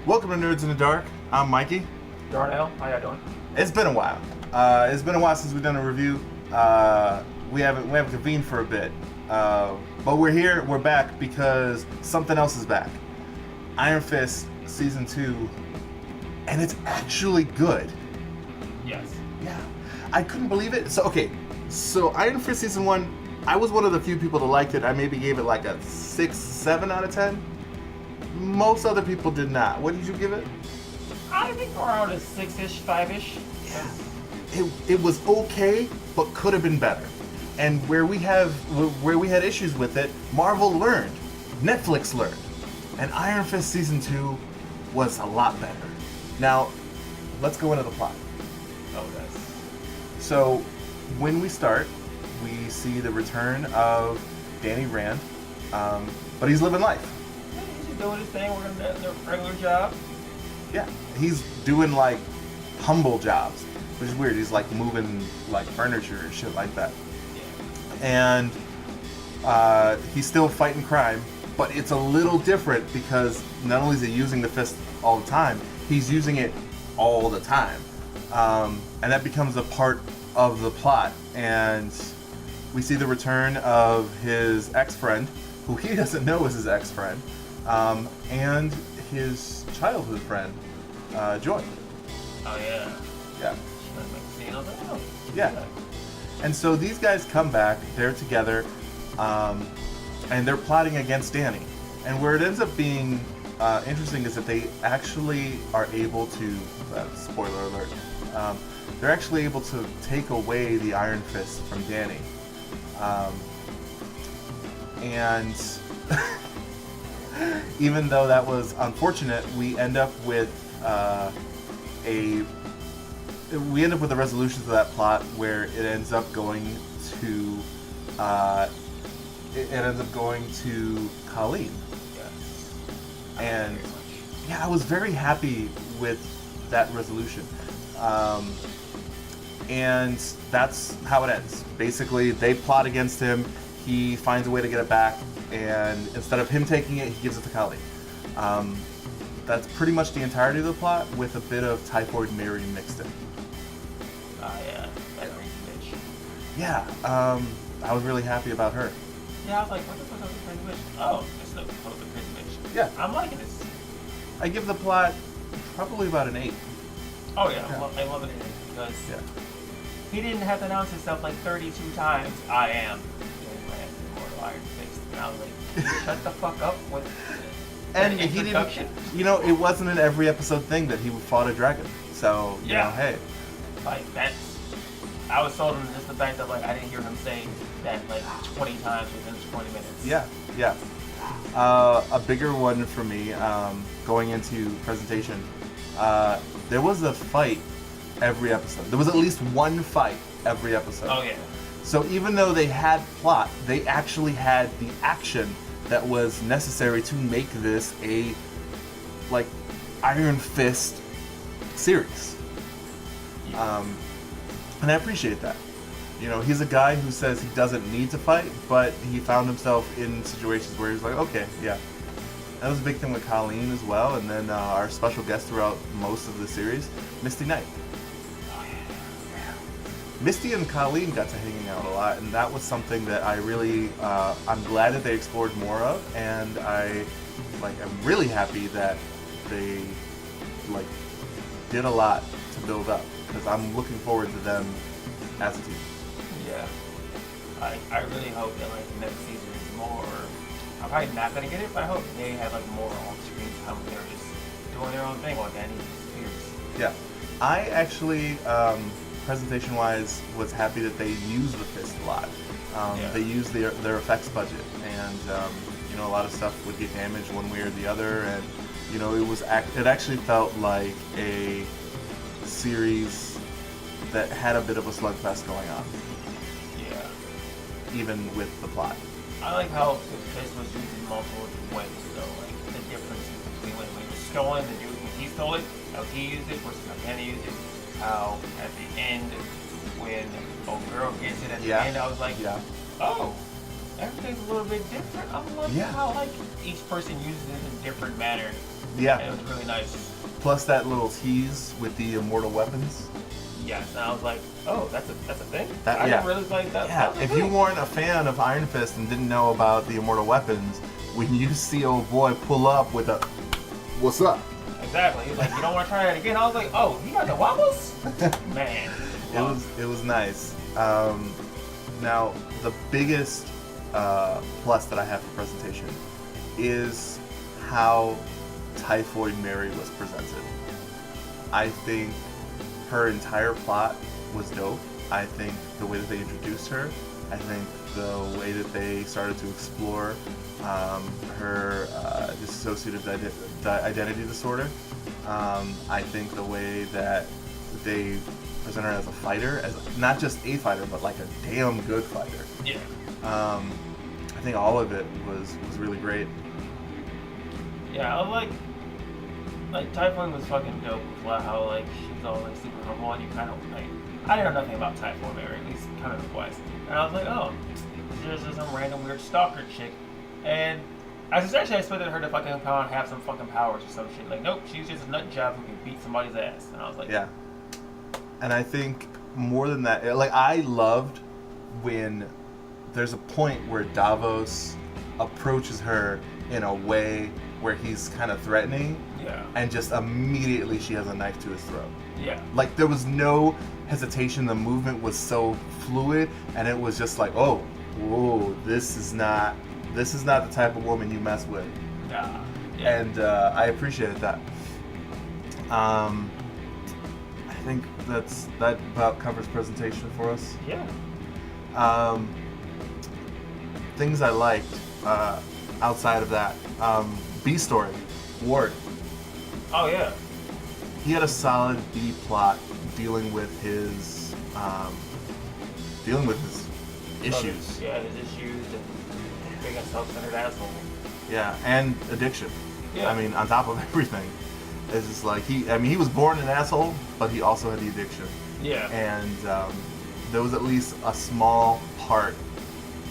Welcome to Nerds in the Dark. I'm Mikey. Darnel, how y'all doing? It's been a while. It's been a while since we've done a review. We haven't convened for a bit. But we're here, we're back because something else is back. Iron Fist Season 2, and it's actually good. Yes. Yeah. I couldn't believe it. So Iron Fist Season 1, I was one of the few people that liked it. I maybe gave it like a 6, 7 out of 10. Most other people did not. What did you give it? I think around a 6-ish, 5-ish. Yeah. It was okay, but could have been better. And where we had issues with it, Marvel learned, Netflix learned, and Iron Fist Season 2 was a lot better. Now, let's go into the plot. Oh, yes. So, when we start, we see the return of Danny Rand, but he's living life. He's just doing his thing, working at their regular job. Yeah, he's doing like humble jobs, which is weird. He's like moving like furniture and shit like that. And he's still fighting crime, but it's a little different because not only is he using the fist all the time, he's using it all the time. And that becomes a part of the plot. And we see the return of his ex-friend, who he doesn't know is his ex-friend, and his childhood friend, Joy. Oh, yeah. Yeah. Yeah. Yeah. And so these guys come back, they're together, and they're plotting against Danny. And where it ends up being interesting is that they actually are able to, spoiler alert, they're actually able to take away the Iron Fist from Danny. And even though that was unfortunate, we end up with a resolution to that plot where it ends up going to Colleen. Yes. And yeah, I was very happy with that resolution. And that's how it ends. Basically, they plot against him. He finds a way to get it back, and instead of him taking it, he gives it to Colleen. That's pretty much the entirety of the plot, with a bit of Typhoid Mary mixed in. Yeah. That crazy bitch. Yeah, I was really happy about her. Yeah, I was like, what the fuck is the crazy bitch? Oh, it's the crazy bitch. Yeah. I'm liking this. I give the plot probably about an 8. Oh, yeah. I love it because he didn't have to announce himself like 32 times. I am Immortal Iron Fist. And I was like, shut the fuck up with And he didn't, it wasn't an every episode thing that he fought a dragon. So, you know, hey. Like, I was sold on just the fact that, like, I didn't hear him saying that, like, 20 times within 20 minutes. Yeah. A bigger one for me, going into presentation, there was a fight every episode. There was at least one fight every episode. Oh, yeah. So even though they had plot, they actually had the action that was necessary to make this a, like, Iron Fist series. And I appreciate that. He's a guy who says he doesn't need to fight, but he found himself in situations where he's like, okay, yeah. That was a big thing with Colleen as well, and then our special guest throughout most of the series, Misty Knight. Misty and Colleen got to hanging out a lot, and that was something that I really, I'm glad that they explored more of, and I'm really happy that they, did a lot to build up, because I'm looking forward to them as a team. Yeah. I really hope that, next season is more, I'm probably not going to get it, but I hope they have, more on-screen time when they're just doing their own thing while Danny disappears. Yeah. I actually, presentation-wise, was happy that they used the fist a lot. They used their effects budget, and a lot of stuff would get damaged one way or the other, and it actually felt like a series that had a bit of a slugfest going on. Yeah. Even with the plot. I like how the fist was used in multiple ways, so the differences between when it was stolen, when he stole it, how he used it versus how Danny used it, how at the end when old girl gets it at the Yeah. end, I was like, Yeah. oh, everything's a little bit different. I'm loving Yeah. how like each person uses it in a different manner. And Yeah. it was really nice. Plus that little tease with the immortal weapons. Yes, and I was like, oh, that's a thing? That- I yeah. didn't really like that. Yeah, that was a if you thing. weren't a fan of Iron Fist and didn't know about the immortal weapons, when you see old boy pull up with a, what's up? Exactly. He was like, you don't want to try that again? I was like, oh, you got the wobbles? Man. It was nice. Now the biggest plus that I have for presentation is how Typhoid Mary was presented. I think her entire plot was dope. I think the way that they introduced her, I think the way that they started to explore her dissociative identity disorder. I think the way that they present her as a fighter, as not just a fighter, but like a damn good fighter. Yeah. I think all of it was really great. Yeah, I like Typhoid was fucking dope with how like she's all like super humble and you kind of like I didn't know nothing about Typhoid Mary, at least kind of twice. And I was like, oh, she's just some random weird stalker chick. And I expected her to fucking come out and have some fucking powers or some shit. Like, nope, she's just a nut job who can beat somebody's ass. And I was like, Yeah. And I think more than that, like I loved when there's a point where Davos approaches her in a way where he's kind of threatening, yeah, and just immediately she has a knife to his throat. yeah, Like there was no hesitation. The movement was so fluid, and it was just like, oh, whoa, this is not the type of woman you mess with. yeah. And I appreciated that. I think that about covers presentation for us. Yeah. Things I liked outside of that. B story, Ward. Oh yeah. He had a solid B plot dealing with his issues. Yeah, his issues and being a self-centered asshole. Yeah, and addiction. Yeah. I mean, on top of everything, it's just like he was born an asshole, but he also had the addiction. Yeah. And there was at least a small part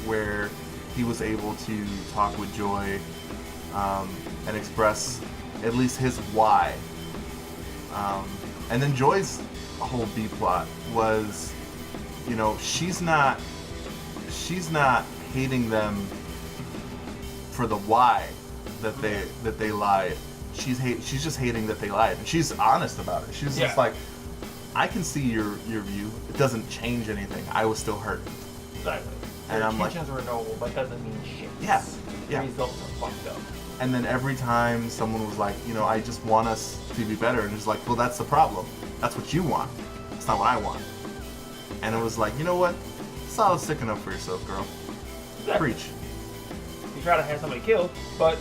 where he was able to talk with Joy and express at least his why. And then Joy's whole B plot was, you know, she's not hating them for the why that they lied. She's just hating that they lied, and she's honest about it. She's just like, I can see your view. It doesn't change anything. I was still hurt. Exactly. And I'm like, intentions were noble, but doesn't mean shit. Yeah, The yeah. results are fucked up. And then every time someone was like, you know, I just want us to be better, and it's like, well, that's the problem. That's what you want. It's not what I want. And it was like, you know what? Solid sticking up for yourself, girl. Exactly. Preach. You try to have somebody killed, but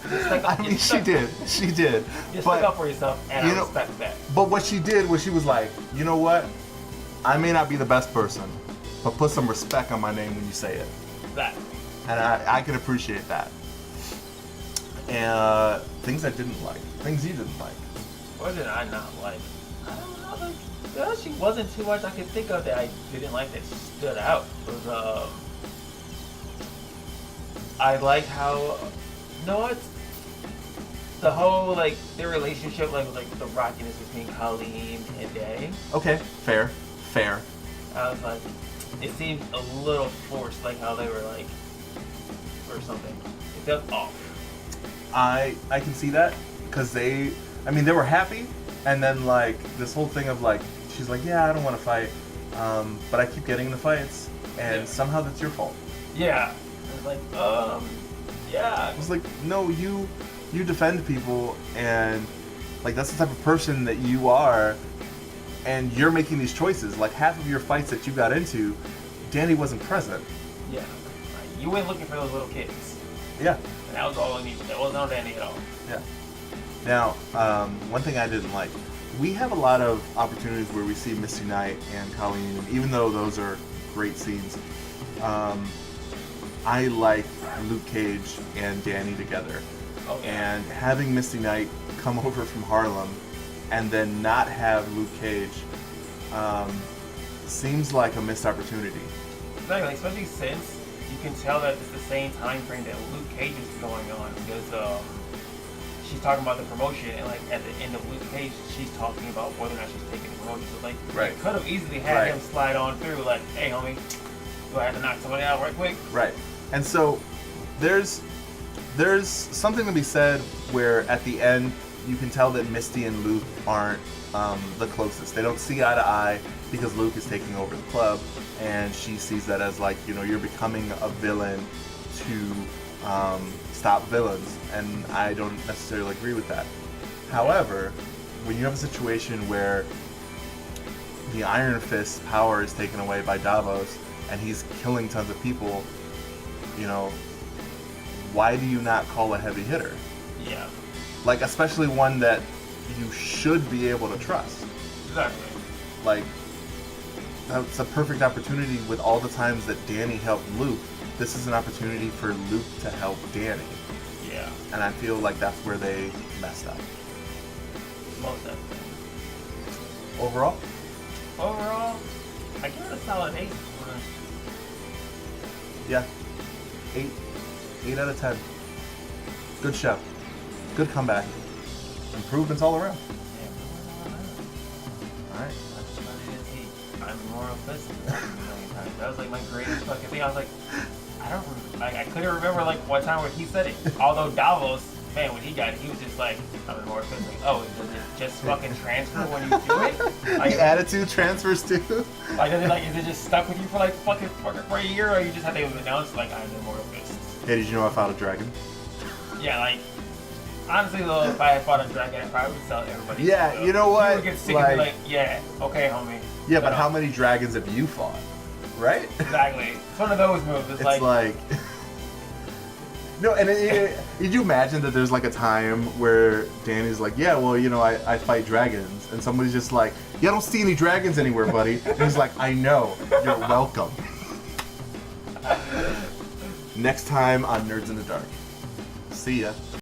I mean, she did. She did. you stick But up for yourself, and you I know- respect that. But what she did was she was like, you know what? I may not be the best person, but put some respect on my name when you say it. That. And I can appreciate that. And things I didn't like. Things you didn't like. What did I not like? I don't know. Like, there actually wasn't too much I could think of that I didn't like that stood out. It was, I liked how, you know what? The whole, like, their relationship, like the rockiness between Colleen and Danny. Okay, fair. I was like, it seemed a little forced, like how they were like, or something. It felt off. I can see that because they were happy, and then like this whole thing of like she's like, yeah, I don't want to fight, but I keep getting into fights, and somehow that's your fault. Yeah. I was like, yeah. I was like, no, you defend people, and like that's the type of person that you are, and you're making these choices. Like half of your fights that you got into, Danny wasn't present. Yeah. Like, you went looking for those little kids. Yeah. And that was all I needed. That wasn't on Danny at all. Yeah. Now, one thing I didn't like, we have a lot of opportunities where we see Misty Knight and Colleen, and even though those are great scenes, I like Luke Cage and Danny together. Okay. And having Misty Knight come over from Harlem and then not have Luke Cage seems like a missed opportunity. Exactly, especially since you can tell that it's the same time frame that Luke Cage is going on, because she's talking about the promotion, and like at the end of Luke Cage, she's talking about whether or not she's taking the promotion. So like, Right. you could have easily had him slide on through, like, hey homie, do I have to knock somebody out right quick? Right. And so there's something to be said where at the end you can tell that Misty and Luke aren't the closest. They don't see eye to eye because Luke is taking over the club, and she sees that as like, you're becoming a villain to stop villains, and I don't necessarily agree with that. However, when you have a situation where the Iron Fist's power is taken away by Davos and he's killing tons of people, why do you not call a heavy hitter? Yeah. Like, especially one that you should be able to trust. Exactly. Like, that's a perfect opportunity with all the times that Danny helped Luke. This is an opportunity for Luke to help Danny. Yeah. And I feel like that's where they messed up. Most definitely. Overall? Overall, I give it a solid 8. Yeah. 8. 8 out of 10. Good show. Good comeback. Improvements all around. Alright. I'm more obsessed with that a million times. That was like my greatest fucking thing. I was like, I couldn't remember like what time when he said it. Although Davos, man, when he got it, he was just like, I'm more obsessed. Like, oh, does it just fucking transfer when you do it? Like, the attitude transfers too. Like, is it just stuck with you for like fucking for a year, or you just had to announce like I'm immortal fist? Hey, did you know I fought a dragon? Yeah, like. Honestly, though, if I had fought a dragon, I probably would tell everybody. Yeah, so. you know what? You would get sick and be like, yeah, okay, homie. Yeah, but how many dragons have you fought? Right? Exactly. It's one of those moves. It's like no, and did you imagine that there's like a time where Danny's like, yeah, well, I fight dragons, and somebody's just like, yeah, I don't see any dragons anywhere, buddy. And he's like, I know, you're welcome. Next time on Nerds in the Dark. See ya.